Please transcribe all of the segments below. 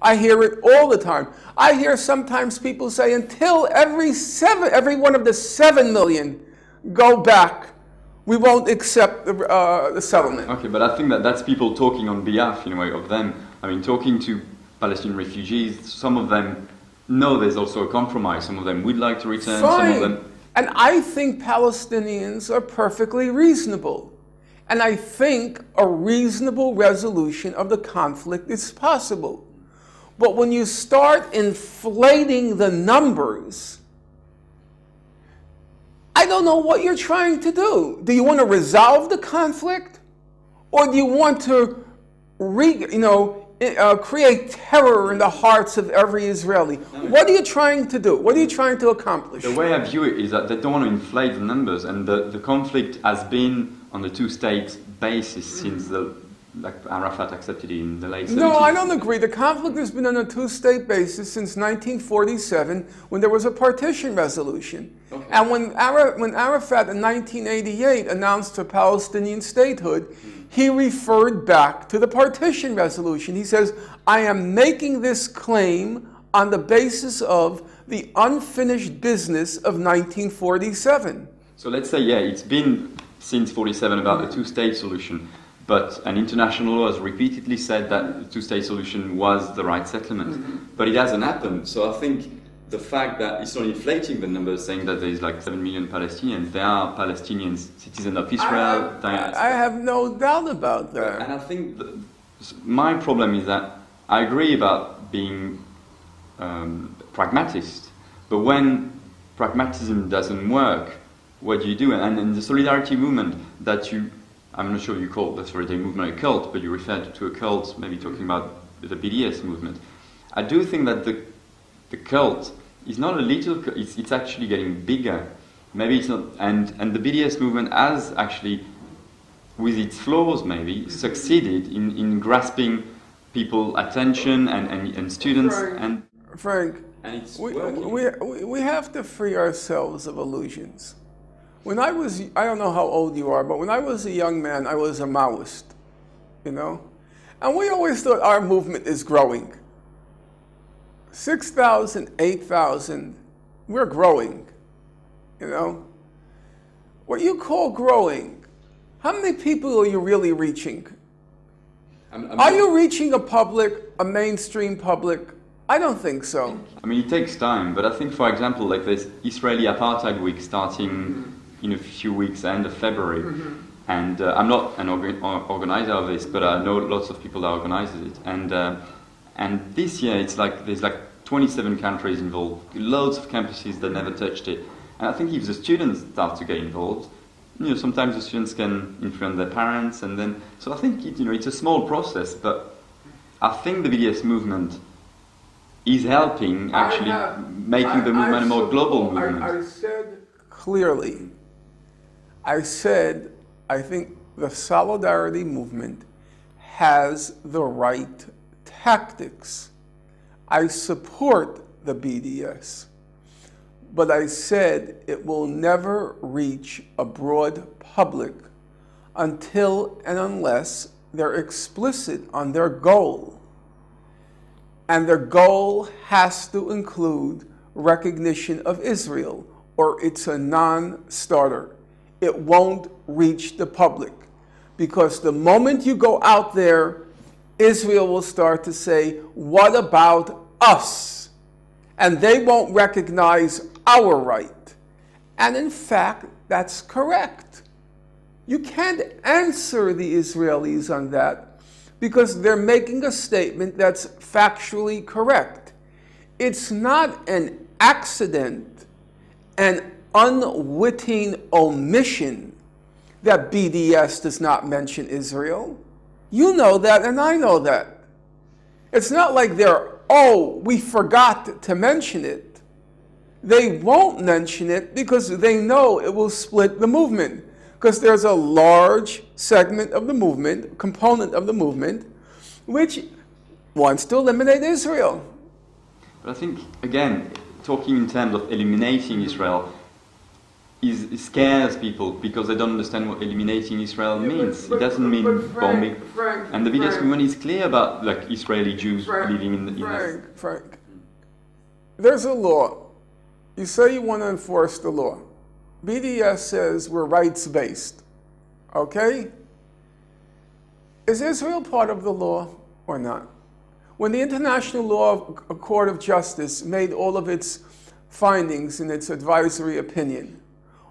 I hear it all the time. I hear sometimes people say until every one of the 7 million go back, we won't accept the settlement. Okay, but I think that that's people talking on behalf, in a way, of them. I mean, talking to Palestinian refugees, some of them know there's also a compromise. Some of them would like to return. Fine. Some of them... And I think Palestinians are perfectly reasonable. And I think a reasonable resolution of the conflict is possible. But when you start inflating the numbers, I don't know what you're trying to do. Do you want to resolve the conflict? Or do you want to create terror in the hearts of every Israeli? What are you trying to do? What are you trying to accomplish? The way I view it is that they don't want to inflate the numbers, and the conflict has been on the two-state basis since Arafat accepted it in the late 70s. No, I don't agree. The conflict has been on a two-state basis since 1947, when there was a partition resolution. Okay. And when Arafat in 1988 announced a Palestinian statehood, he referred back to the partition resolution. He says, I am making this claim on the basis of the unfinished business of 1947. So let's say, yeah, it's been since 47 about the two-state solution, but an international law has repeatedly said that the two-state solution was the right settlement, but it hasn't happened. So I think the fact that it's not inflating the numbers, saying that there's like 7 million Palestinians, they are Palestinians, citizens of Israel. I have no doubt about that. And I think my problem is that I agree about being pragmatist, but when pragmatism doesn't work, what do you do? And in the solidarity movement that I'm not sure you call the solidarity movement a cult, but you referred to a cult, maybe talking about the BDS movement. I do think that the cult is not a little, it's actually getting bigger. Maybe it's not, and the BDS movement has actually, with its flaws maybe, succeeded in grasping people's attention and students. Frank, and it's we have to free ourselves of illusions. When I don't know how old you are, but when I was a young man, I was a Maoist, And we always thought our movement is growing. 6,000, 8,000, we're growing, What you call growing, how many people are you really reaching? Are you reaching a mainstream public? I don't think so. I mean, it takes time, but I think, for example, like there's Israeli Apartheid Week starting in a few weeks, end of February. And I'm not an organizer of this, but I know lots of people that organizes it. And this year, it's like there's like 27 countries involved, loads of campuses that never touched it. And I think if the students start to get involved, sometimes the students can influence their parents, and then so I think it's a small process, but I think the BDS movement is helping actually making the movement a more global movement. I said clearly, I think the solidarity movement has the right tactics. I support the BDS, but I said it will never reach a broad public until and unless they're explicit on their goal. And their goal has to include recognition of Israel, or it's a non-starter. It won't reach the public, because the moment you go out there, Israel will start to say, what about us? And they won't recognize our right. And in fact, that's correct. You can't answer the Israelis on that, because they're making a statement that's factually correct. It's not an accident, an unwitting omission that BDS does not mention Israel. You know that, and I know that. It's not like we forgot to mention it. They won't mention it because they know it will split the movement, because there's a large segment of the movement, component of the movement, which wants to eliminate Israel. But I think, again, talking in terms of eliminating Israel, it scares people because they don't understand what eliminating Israel means. It doesn't mean bombing. Frank, and the BDS movement is clear about like Israeli Jews living in the Frank, there's a law. You say you want to enforce the law. BDS says we're rights-based. Okay? Is Israel part of the law or not? When the International Law Court of Justice made all of its findings in its advisory opinion,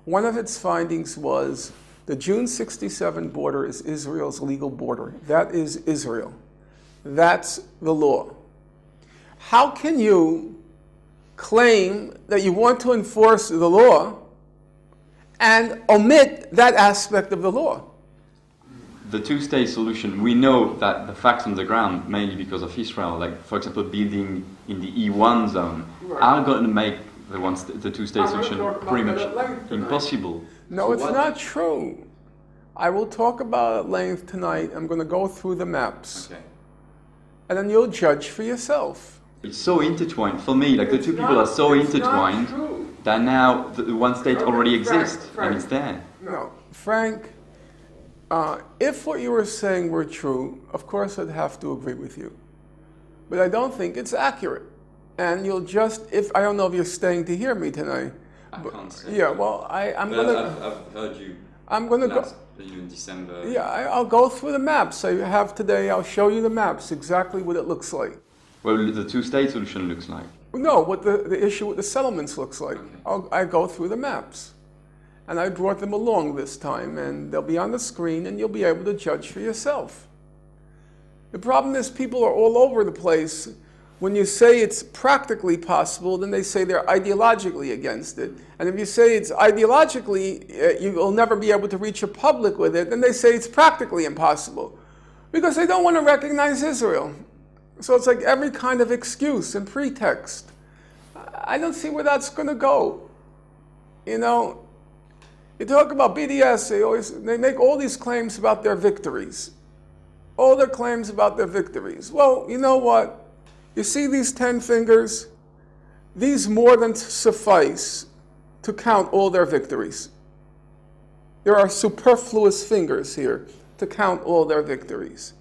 one of its findings was the June 67 border is Israel's legal border. That is Israel. That's the law. How can you claim that you want to enforce the law and omit that aspect of the law? The two-state solution, we know that the facts on the ground, mainly because of Israel, like, for example, building in the E1 zone, are going to make the two-state solution pretty much impossible. No, it's not true. I will talk about it at length tonight. I'm going to go through the maps. Okay. And then you'll judge for yourself. It's so intertwined. For me, like, the two people are so intertwined that now the one state already exists, and it's there. No, Frank, if what you were saying were true, of course I'd have to agree with you. But I don't think it's accurate. And you'll just, I don't know if you're staying to hear me tonight. I can't say. Yeah, well, I'm going to... I've heard you in December. Yeah, I'll go through the maps I have today. I'll show you the maps, exactly what it looks like. Well, the two-state solution looks like. No, what the issue with the settlements looks like. Okay. I go through the maps. And I brought them along this time, and they'll be on the screen, and you'll be able to judge for yourself. The problem is people are all over the place. When you say it's practically possible, then they say they're ideologically against it. And if you say it's ideologically, you will never be able to reach a public with it, then they say it's practically impossible. Because they don't want to recognize Israel. So it's like every kind of excuse and pretext. I don't see where that's going to go. You know, you talk about BDS, they make all these claims about their victories. All their claims about their victories. Well, you know what? You see these 10 fingers? These more than suffice to count all their victories. There are superfluous fingers here to count all their victories.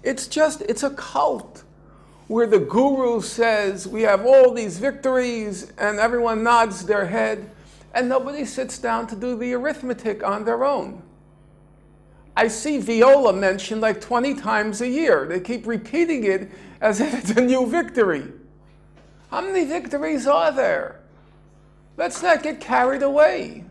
It's a cult where the guru says we have all these victories and everyone nods their head and nobody sits down to do the arithmetic on their own. I see viola mentioned like 20 times a year. They keep repeating it as if it's a new victory. How many victories are there? Let's not get carried away.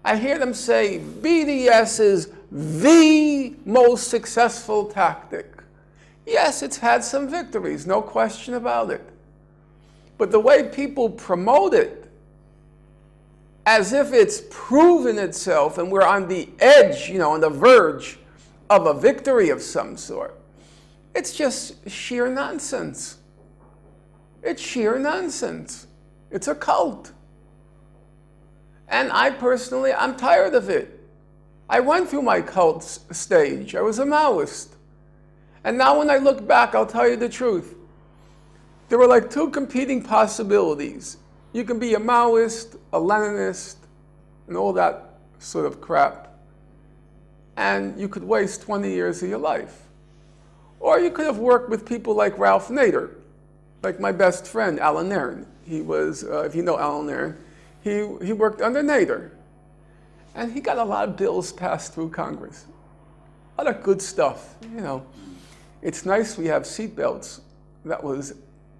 I hear them say BDS is the most successful tactic. Yes, it's had some victories, no question about it. But the way people promote it, as if it's proven itself and we're on the edge, on the verge of a victory of some sort, it's just sheer nonsense. It's sheer nonsense. It's a cult. And I personally, I'm tired of it. I went through my cult stage. I was a Maoist. And now when I look back, I'll tell you the truth. There were like two competing possibilities. You can be a Maoist, a Leninist, and all that sort of crap. And you could waste 20 years of your life. Or you could have worked with people like Ralph Nader, like my best friend, Alan Nairn. He was, if you know Alan Nairn, he worked under Nader. And he got a lot of bills passed through Congress. A lot of good stuff, It's nice we have seatbelts. That was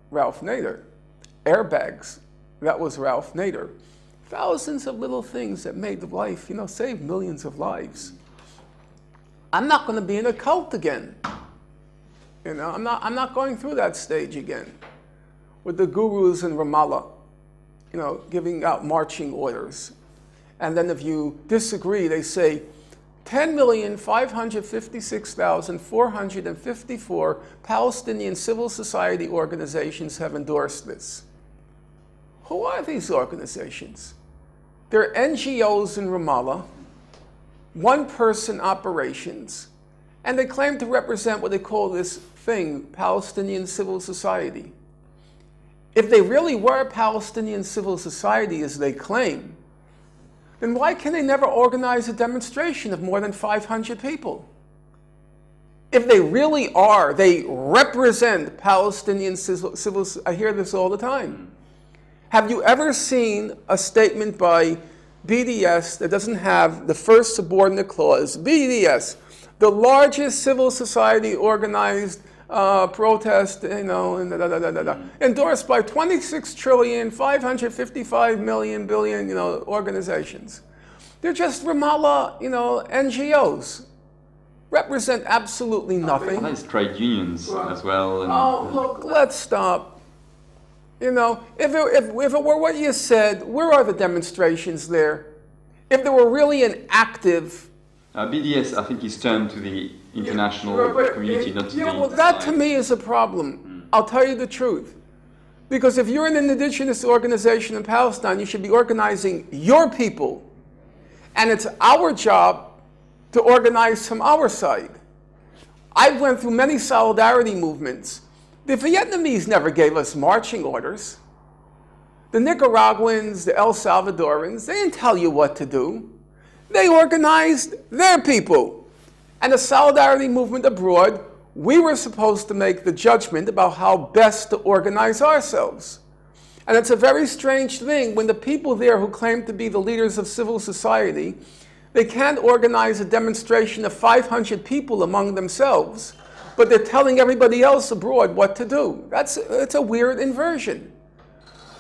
Ralph Nader. Airbags. That was Ralph Nader. Thousands of little things that made life, saved millions of lives. I'm not going to be in a cult again. I'm not going through that stage again with the gurus in Ramallah, giving out marching orders. And then if you disagree, they say 10,556,454 Palestinian civil society organizations have endorsed this. Who are these organizations? They're NGOs in Ramallah, one-person operations, and they claim to represent what they call this thing, Palestinian civil society. If they really were Palestinian civil society, as they claim, then why can they never organize a demonstration of more than 500 people? If they really are, they represent Palestinian civil, I hear this all the time. Have you ever seen a statement by BDS that doesn't have the first subordinate clause? BDS, the largest civil society organized protest, endorsed by 26,555,000,000,000,000,000, organizations. They're just Ramallah, NGOs. Represent absolutely nothing. There's trade unions as well. And Look, let's stop. If it were what you said, where are the demonstrations there? If there were really an active... BDS, I think, is turned to the international community, not to the... Well, that to me is a problem. I'll tell you the truth. Because if you're an indigenous organization in Palestine, you should be organizing your people. And it's our job to organize from our side. I went through many solidarity movements. The Vietnamese never gave us marching orders. The Nicaraguans, the El Salvadorans, they didn't tell you what to do. They organized their people. And the solidarity movement abroad, we were supposed to make the judgment about how best to organize ourselves. And it's a very strange thing when the people there who claim to be the leaders of civil society, they can't organize a demonstration of 500 people among themselves, but they're telling everybody else abroad what to do. It's a weird inversion.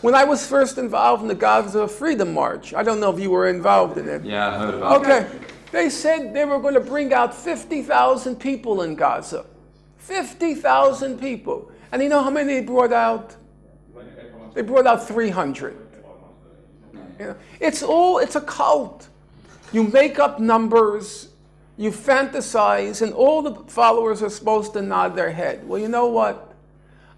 When I was first involved in the Gaza Freedom March, I don't know if you were involved in it. Yeah, I heard about it. Okay, they said they were going to bring out 50,000 people in Gaza. 50,000 people. And you know how many they brought out? They brought out 300. It's a cult. You make up numbers, you fantasize, and all the followers are supposed to nod their head. Well, you know what?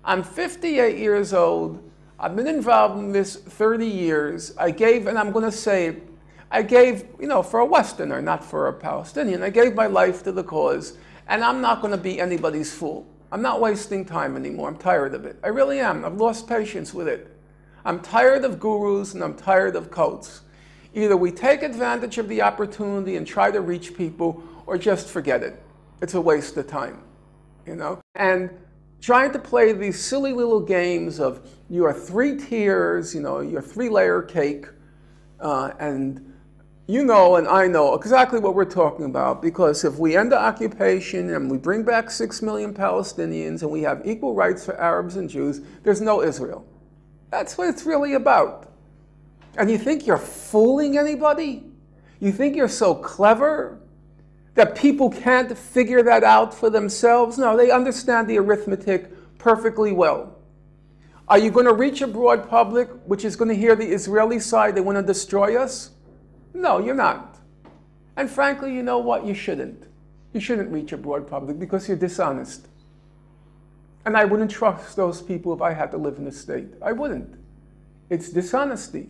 I'm 58 years old. I've been involved in this 30 years. I gave, and I'm going to say, I gave, for a Westerner, not for a Palestinian, I gave my life to the cause, and I'm not going to be anybody's fool. I'm not wasting time anymore. I'm tired of it. I really am. I've lost patience with it. I'm tired of gurus, and I'm tired of cults. Either we take advantage of the opportunity and try to reach people, or just forget it. It's a waste of time, And trying to play these silly little games of your 3 tiers, your 3-layer cake, and and I know exactly what we're talking about, because if we end the occupation and we bring back 6 million Palestinians and we have equal rights for Arabs and Jews, there's no Israel. That's what it's really about. And you think you're fooling anybody? You think you're so clever that people can't figure that out for themselves? No, they understand the arithmetic perfectly well. Are you going to reach a broad public which is going to hear the Israeli side, they want to destroy us? No, you're not. And frankly, you know what? You shouldn't. You shouldn't reach a broad public because you're dishonest. And I wouldn't trust those people if I had to live in the state. I wouldn't. It's dishonesty.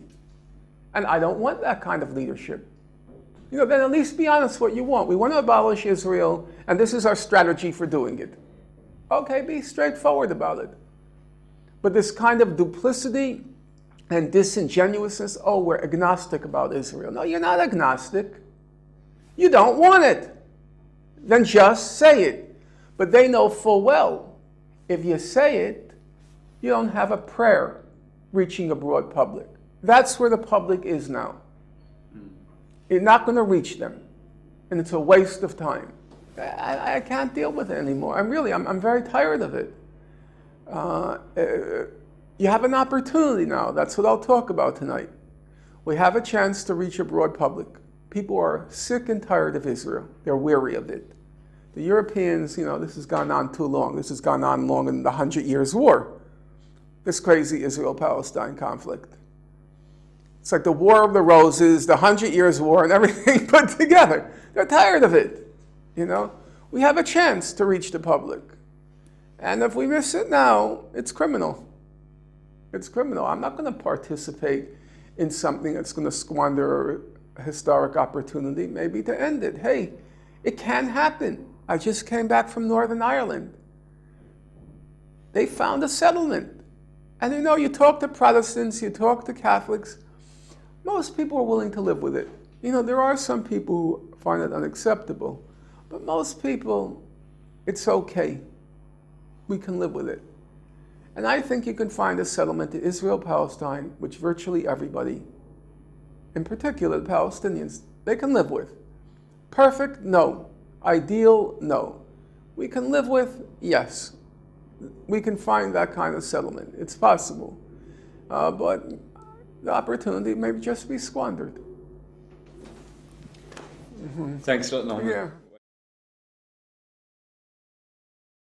And I don't want that kind of leadership. Then at least be honest what you want. We want to abolish Israel, and this is our strategy for doing it. Okay, be straightforward about it. But this kind of duplicity and disingenuousness, oh, we're agnostic about Israel. No, you're not agnostic. You don't want it. Then just say it. But they know full well, if you say it, you don't have a prayer reaching a broad public. That's where the public is now. You're not going to reach them. And it's a waste of time. I can't deal with it anymore. I'm very tired of it. You have an opportunity now. That's what I'll talk about tonight. We have a chance to reach a broad public. People are sick and tired of Israel. They're weary of it. The Europeans, this has gone on too long. This has gone on longer than the 100 Years' War. This crazy Israel-Palestine conflict. It's like the War of the Roses, the 100 Years' War, and everything put together. They're tired of it, We have a chance to reach the public. And if we miss it now, it's criminal. It's criminal. I'm not going to participate in something that's going to squander a historic opportunity, maybe to end it. Hey, it can happen. I just came back from Northern Ireland. They found a settlement. And you talk to Protestants, you talk to Catholics, most people are willing to live with it. You know, there are some people who find it unacceptable, but most people, it's okay. We can live with it. And I think you can find a settlement to Israel-Palestine, which virtually everybody, in particular the Palestinians, they can live with. Perfect? No. Ideal? No. We can live with? Yes. We can find that kind of settlement. It's possible. But the opportunity may just be squandered. Thanks a lot, Norman. Yeah.